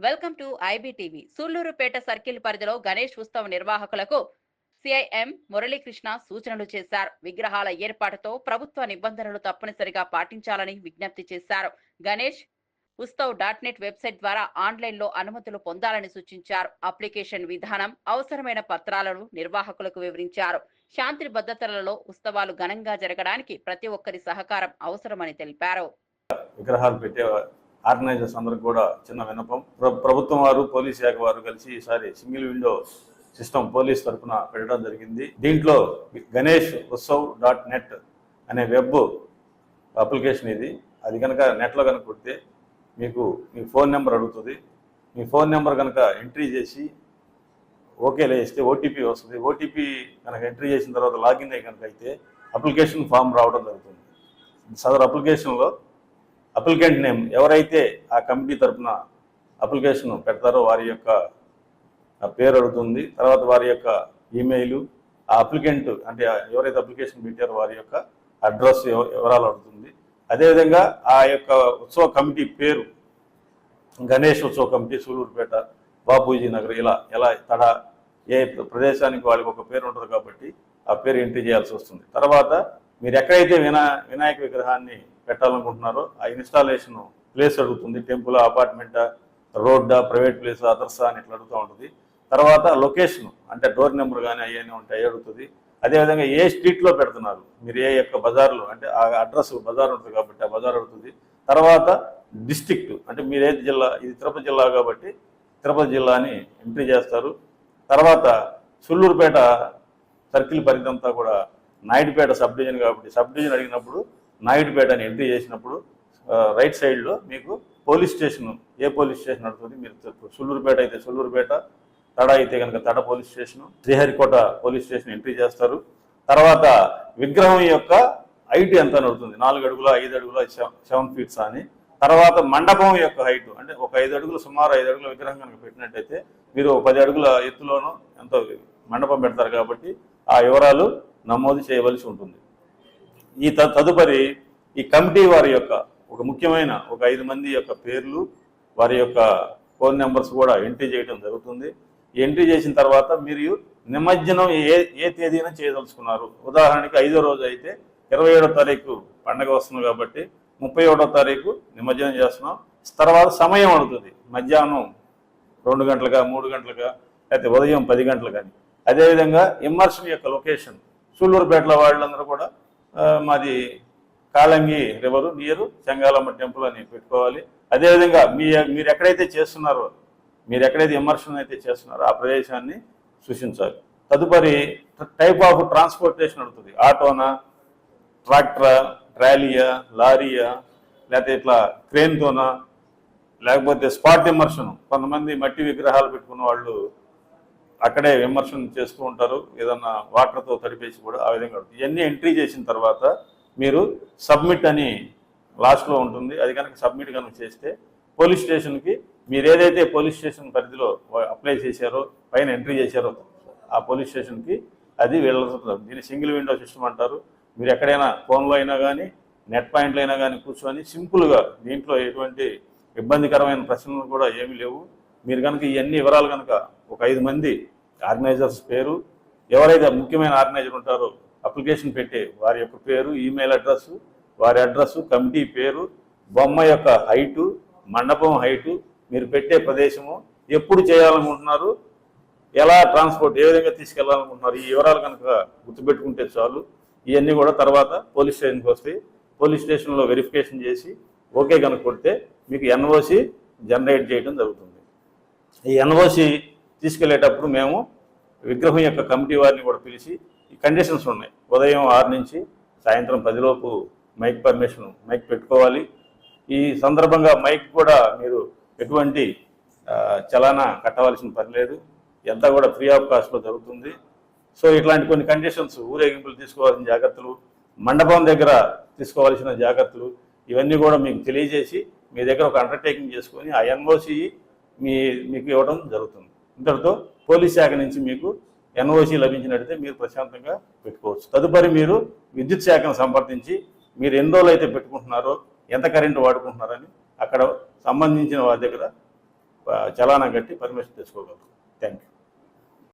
Welcome to IBTV. Sullurpeta circle పరిధిలో గణేష్ ఉత్సవ నిర్వాహకులకు సిఐఎం మురళీకృష్ణ సూచనలు చేశారు. విగ్రహాల ఏర్పాటుతో ప్రభుత్వ నిబంధనలు తప్పనిసరిగా పాటించాలని విజ్ఞప్తి చేశారు. గణేష్ ఉత్సవ్.net వెబ్సైట్ ద్వారా ఆన్లైన్లో అనుమతులు పొందాలని సూచించారు. అప్లికేషన్ విధానం, అవసరమైన పత్రాలను నిర్వాహకులకు వివరించారు. శాంతి భద్రతలలో ఉత్సవాలు ఘనంగా జరగడానికి ప్రతి ఒక్కరి సహకారం అవసరమని తెలిపారు. విగ్రహాలు పెట్టే ఆర్గనైజర్స్ అందరికి కూడా చిన్న విన్నపం, ప్రభుత్వం వారు పోలీస్ శాఖ వారు కలిసి ఈసారి సింగిల్ విండో సిస్టమ్ పోలీస్ తరఫున పెట్టడం జరిగింది. దీంట్లో గణేష్ ఉత్సవ్.net అనే వెబ్ అప్లికేషన్ ఇది. అది కనుక నెట్లో కనుక కొడితే మీకు మీ ఫోన్ నెంబర్ అడుగుతుంది. మీ ఫోన్ నెంబర్ కనుక ఎంట్రీ చేసి ఓకే వేస్తే ఓటీపీ వస్తుంది. ఓటీపీ కనుక ఎంట్రీ చేసిన తర్వాత లాగిన్ అయ్యి కనుక అయితే అప్లికేషన్ ఫామ్ రావడం జరుగుతుంది. సదరు అప్లికేషన్లో అప్లికెంట్ నేమ్, ఎవరైతే ఆ కమిటీ తరఫున అప్లికేషన్ పెడతారో వారి యొక్క పేరు అడుగుతుంది. తర్వాత వారి యొక్క ఈమెయిల్, ఆ అప్లికెంట్ అంటే ఎవరైతే అప్లికేషన్ పెట్టారో వారి యొక్క అడ్రస్ వివరాలు అడుగుతుంది. అదేవిధంగా ఆ యొక్క ఉత్సవ కమిటీ పేరు, గణేష్ ఉత్సవ కమిటీ సూళ్లూరుపేట, బాపూజీ నగర్, ఇలా తడ ఏ ప్రదేశానికి వాళ్ళకి ఒక పేరు ఉంటుంది కాబట్టి ఆ పేరు ఎంట్రీ చేయాల్సి వస్తుంది. తర్వాత మీరు ఎక్కడైతే వినాయక విగ్రహాన్ని పెట్టాలనుకుంటున్నారో ఆ ఇన్స్టాలేషన్ ప్లేస్ అడుగుతుంది. టెంపుల్, అపార్ట్మెంటా, రోడ్డా, ప్రైవేట్ ప్లేస్, అదర్సా అని ఇట్లా అడుగుతూ ఉంటుంది. తర్వాత లొకేషన్ అంటే డోర్ నెంబర్ కానీ అవన్నీ ఉంటాయి అడుగుతుంది. అదేవిధంగా ఏ స్ట్రీట్లో పెడుతున్నారు, మీరు ఏ యొక్క బజార్లో అంటే ఆ అడ్రస్ బజార్ ఉంటుంది కాబట్టి ఆ బజార్ అడుగుతుంది. తర్వాత డిస్ట్రిక్ట్ అంటే మీరు ఏది జిల్లా, ఇది తిరుపతి జిల్లా కాబట్టి తిరుపతి జిల్లాని ఎంట్రీ చేస్తారు. తర్వాత సూళ్లూరుపేట సర్కిల్ పరిధి అంతా కూడా నాయుడుపేట సబ్ డివిజన్ కాబట్టి సబ్ డివిజన్ అడిగినప్పుడు నాయుడుపేట అని ఎంట్రీ చేసినప్పుడు రైట్ సైడ్లో మీకు పోలీస్ స్టేషన్, ఏ పోలీస్ స్టేషన్ అడుగుతుంది. మీరు సూళ్లూరుపేట అయితే సూళ్లూరుపేట, తడ అయితే కనుక Tada police station, Sriharikota police station entry చేస్తారు. తర్వాత విగ్రహం యొక్క హైట్ ఎంత అని అడుగుతుంది. 4 అడుగుల 5 అడుగుల 7 ఫీట్స్ అని. తర్వాత మండపం యొక్క హైట్ అంటే ఒక 5 అడుగులు, సుమారు 5 అడుగుల విగ్రహం కనుక పెట్టినట్టయితే మీరు 10 అడుగుల ఎత్తులోనూ ఎంతో మండపం పెడతారు కాబట్టి ఆ వివరాలు నమోదు చేయవలసి ఉంటుంది. ఈ తదుపరి ఈ కమిటీ వారి యొక్క ఒక ముఖ్యమైన ఒక 5 మంది యొక్క పేర్లు, వారి యొక్క ఫోన్ నెంబర్స్ కూడా ఎంట్రీ చేయడం జరుగుతుంది. ఎంట్రీ చేసిన తర్వాత మీరు నిమజ్జనం ఏ తేదీన చేయదలుచుకున్నారు. ఉదాహరణకి 5వ రోజు అయితే 27వ తారీఖు పండగ వస్తుంది కాబట్టి 31వ తారీఖు నిమజ్జనం చేస్తున్నాం. తర్వాత సమయం అడుగుతుంది, మధ్యాహ్నం 2 గంటలుగా, 3 గంటలుగా, లేకపోతే ఉదయం 10 గంటలు కానీ. అదేవిధంగా ఇమ్మర్షన్ యొక్క లొకేషన్ సూళ్లూరుపేటలో వాళ్ళందరూ కూడా మాది Kalangi river near Chengalamma temple అని పెట్టుకోవాలి. అదేవిధంగా మీరు ఎక్కడైతే చేస్తున్నారో, మీరు ఎక్కడైతే ఇమ్మర్షన్ అయితే చేస్తున్నారో ఆ ప్రదేశాన్ని సూచించాలి. తదుపరి టైప్ ఆఫ్ ట్రాన్స్పోర్టేషన్ అడుగుతుంది. ఆటోనా, ట్రాక్టరా, ట్రాలీయా, లారీయా, లేకపోతే ఇట్లా క్రేన్తోనా, లేకపోతే స్పాట్ ఇమ్మర్షన్. కొంతమంది మట్టి విగ్రహాలు పెట్టుకున్న వాళ్ళు అక్కడే విమర్శన చేస్తూ ఉంటారు, ఏదన్నా వాటర్తో తడిపేసి కూడా ఆ విధంగా. ఇవన్నీ ఎంట్రీ చేసిన తర్వాత మీరు సబ్మిట్ అని లాస్ట్లో ఉంటుంది. అది కనుక సబ్మిట్ కనుక చేస్తే పోలీస్ స్టేషన్కి మీరు ఏదైతే పోలీస్ స్టేషన్ పరిధిలో అప్లై చేశారో, పైన ఎంట్రీ చేశారో ఆ పోలీస్ స్టేషన్కి అది వెళ్ళదు. దీన్ని సింగిల్ విండో సిస్టమ్ అంటారు. మీరు ఎక్కడైనా ఫోన్లో అయినా కానీ నెట్ పాయింట్లో అయినా కానీ కూర్చొని సింపుల్గా, దీంట్లో ఎటువంటి ఇబ్బందికరమైన ప్రశ్నలు కూడా ఏమీ లేవు. మీరు కనుక ఇవన్నీ వివరాలు కనుక ఒక 5 మంది ఆర్గనైజర్స్ పేరు, ఎవరైతే ముఖ్యమైన ఆర్గనైజర్ ఉంటారో అప్లికేషన్ పెట్టే వారి యొక్క పేరు, ఈమెయిల్ అడ్రస్, వారి అడ్రస్, కమిటీ పేరు, బొమ్మ యొక్క హైటు, మండపం హైటు, మీరు పెట్టే ప్రదేశము, ఎప్పుడు చేయాలనుకుంటున్నారు, ఎలా ట్రాన్స్పోర్ట్ ఏ విధంగా తీసుకెళ్లాలనుకుంటున్నారు, ఈ వివరాలు కనుక గుర్తుపెట్టుకుంటే చాలు. ఇవన్నీ కూడా తర్వాత పోలీస్ స్టేషన్కి వస్తాయి. పోలీస్ స్టేషన్లో వెరిఫికేషన్ చేసి ఓకే కనుక కొడితే మీకు ఎన్ఓసి జనరేట్ చేయడం జరుగుతుంది. ఈ ఎన్ఓసి తీసుకెళ్లేటప్పుడు మేము విగ్రహం యొక్క కమిటీ వారిని కూడా పిలిచి ఈ కండిషన్స్ ఉన్నాయి. ఉదయం 6 నుంచి సాయంత్రం 10 లోపు మైక్ పర్మిషన్, మైక్ పెట్టుకోవాలి. ఈ సందర్భంగా మైక్ కూడా మీరు ఎటువంటి చలానా కట్టవలసిన పని లేదు, ఎంత కూడా ఫ్రీ ఆఫ్ కాస్ట్లో జరుగుతుంది. సో ఇట్లాంటి కొన్ని కండిషన్స్, ఊరేగింపులు తీసుకోవాల్సిన జాగ్రత్తలు, మండపం దగ్గర తీసుకోవాల్సిన జాగ్రత్తలు, ఇవన్నీ కూడా మీకు తెలియజేసి మీ దగ్గర ఒక అండర్టేకింగ్ చేసుకొని ఆ ఎన్ఓసి మీకు ఇవ్వడం జరుగుతుంది. ఇంతటితో పోలీస్ శాఖ నుంచి మీకు ఎన్ఓసి లభించినట్టయితే మీరు ప్రశాంతంగా పెట్టుకోవచ్చు. తదుపరి మీరు విద్యుత్ శాఖను సంప్రదించి మీరు ఎన్ని రోజులు అయితే పెట్టుకుంటున్నారో, ఎంత కరెంటు వాడుకుంటున్నారని అక్కడ సంబంధించిన వారి దగ్గర చలానా కట్టి పర్మిషన్ తెచ్చుకోగలరు. Thank you.